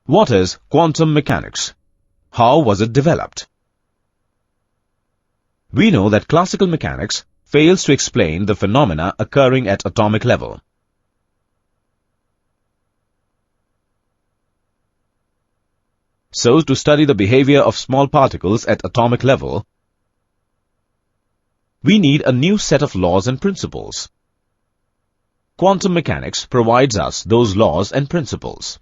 What is quantum mechanics? How was it developed? We know that classical mechanics fails to explain the phenomena occurring at atomic level. So, to study the behavior of small particles at atomic level, we need a new set of laws and principles. Quantum mechanics provides us those laws and principles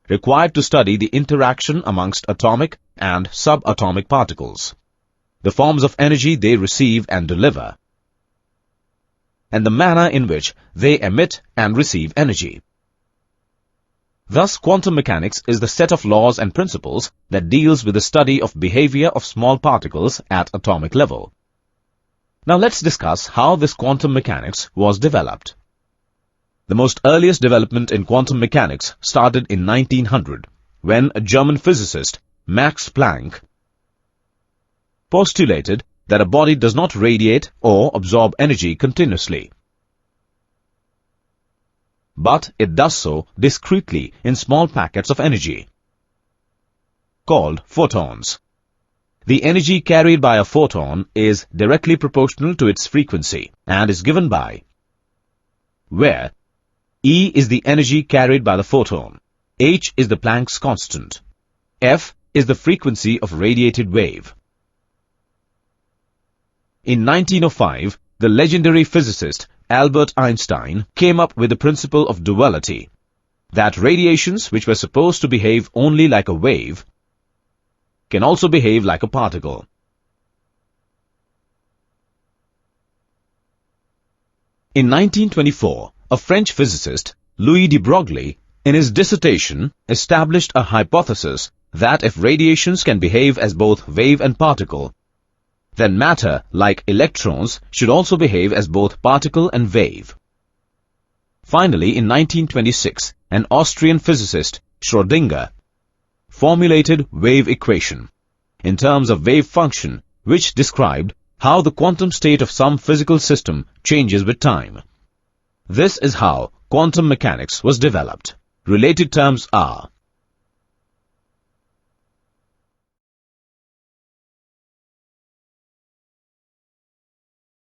required to study the interaction amongst atomic and subatomic particles, the forms of energy they receive and deliver, and the manner in which they emit and receive energy. Thus, quantum mechanics is the set of laws and principles that deals with the study of behavior of small particles at atomic level. Now let's discuss how this quantum mechanics was developed. The most earliest development in quantum mechanics started in 1900, when a German physicist, Max Planck, postulated that a body does not radiate or absorb energy continuously, but it does so discretely in small packets of energy, called photons. The energy carried by a photon is directly proportional to its frequency and is given by where E is the energy carried by the photon, h is the Planck's constant, f is the frequency of radiated wave. In 1905, the legendary physicist Albert Einstein came up with the principle of duality, that radiations which were supposed to behave only like a wave can also behave like a particle. In 1924, a French physicist, Louis de Broglie, in his dissertation, established a hypothesis that if radiations can behave as both wave and particle, then matter, like electrons, should also behave as both particle and wave. Finally, in 1926, an Austrian physicist, Schrödinger, formulated wave equation in terms of wave function, which described how the quantum state of some physical system changes with time. This is how quantum mechanics was developed. Related terms are